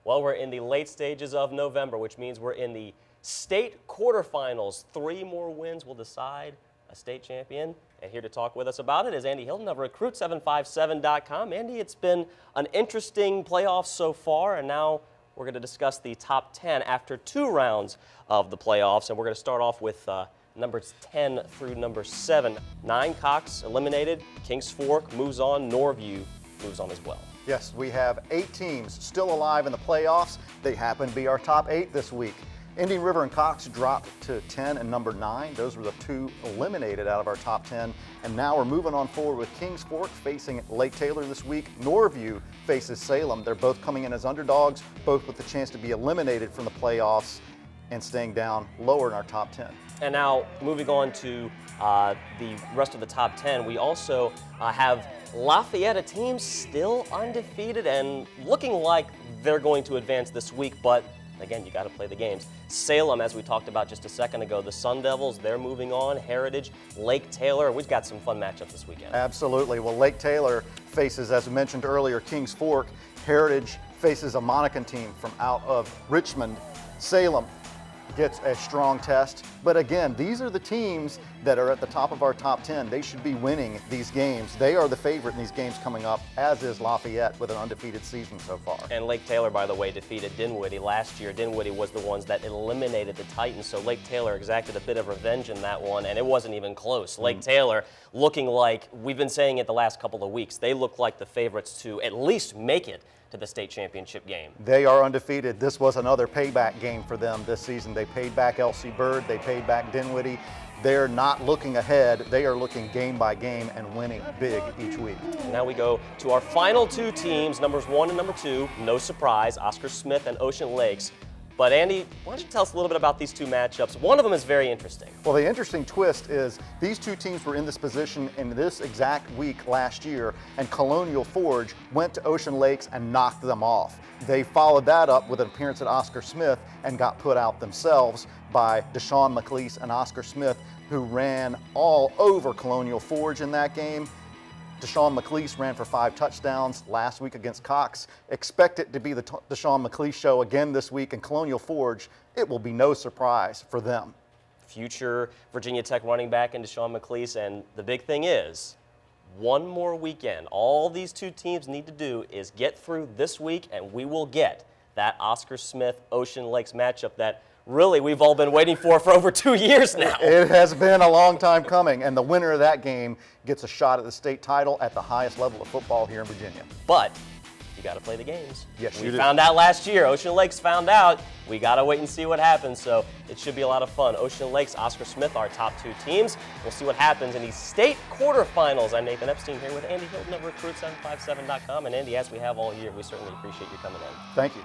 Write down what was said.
Well, we're in the late stages of November, which means we're in the state quarterfinals. 3 more wins will decide a state champion. And here to talk with us about it is Andy Hilton of Recruit757.com. Andy, it's been an interesting playoff so far, and now we're going to discuss the top 10 after 2 rounds of the playoffs. And we're going to start off with numbers 10 through number 7. 9 Cox eliminated. Kings Fork moves on. Norview moves on as well. Yes, we have 8 teams still alive in the playoffs. They happen to be our top 8 this week. Indian River and Cox dropped to 10 and number 9. Those were the 2 eliminated out of our top 10. And now we're moving on forward with Kings Fork facing Lake Taylor this week. Norview faces Salem. They're both coming in as underdogs, both with the chance to be eliminated from the playoffs and staying down lower in our top 10. And now moving on to the rest of the top 10, we also have Lafayette, a team still undefeated and looking like they're going to advance this week, but again, you got to play the games. Salem, as we talked about just a second ago, the Sun Devils, they're moving on. Heritage, Lake Taylor, we've got some fun matchups this weekend. Absolutely. Well, Lake Taylor faces, as we mentioned earlier, Kings Fork. Heritage faces a Monacan team from out of Richmond. Salem gets a strong test. But again, these are the teams that are at the top of our top 10. They should be winning these games. They are the favorite in these games coming up, as is Lafayette with an undefeated season so far. And Lake Taylor, by the way, defeated Dinwiddie last year. Dinwiddie was the ones that eliminated the Titans, so Lake Taylor exacted a bit of revenge in that one, and it wasn't even close. Lake Taylor looking like, we've been saying it the last couple of weeks, they look like the favorites to at least make it to the state championship game. They are undefeated. This was another payback game for them this season. They paid back L.C. Bird, they paid back Dinwiddie. They're not looking ahead. They are looking game by game and winning big each week. Now we go to our final 2 teams, numbers 1 and number 2. No surprise, Oscar Smith and Ocean Lakes. But Andy, why don't you tell us a little bit about these 2 matchups? One of them is very interesting. Well, the interesting twist is these 2 teams were in this position in this exact week last year, and Colonial Forge went to Ocean Lakes and knocked them off. They followed that up with an appearance at Oscar Smith and got put out themselves by Deshaun McLeese and Oscar Smith, who ran all over Colonial Forge in that game. Deshaun McLeese ran for 5 touchdowns last week against Cox. Expect it to be the Deshaun McLeese show again this week in Colonial Forge. It will be no surprise for them. Future Virginia Tech running back in Deshaun McLeese, and the big thing is, one more weekend. All these 2 teams need to do is get through this week, and we will get that Oscar Smith-Ocean Lakes matchup that really we've all been waiting for over 2 years now. It has been a long time coming, and the winner of that game gets a shot at the state title at the highest level of football here in Virginia. But you got to play the games. Yes, we you do. found out last year. Ocean Lakes found out. We got to wait and see what happens, so it should be a lot of fun. Ocean Lakes, Oscar Smith, our top 2 teams. We'll see what happens in these state quarterfinals. I'm Nathan Epstein here with Andy Hilton of Recruit757.com. And Andy, as we have all year, we certainly appreciate you coming in. Thank you.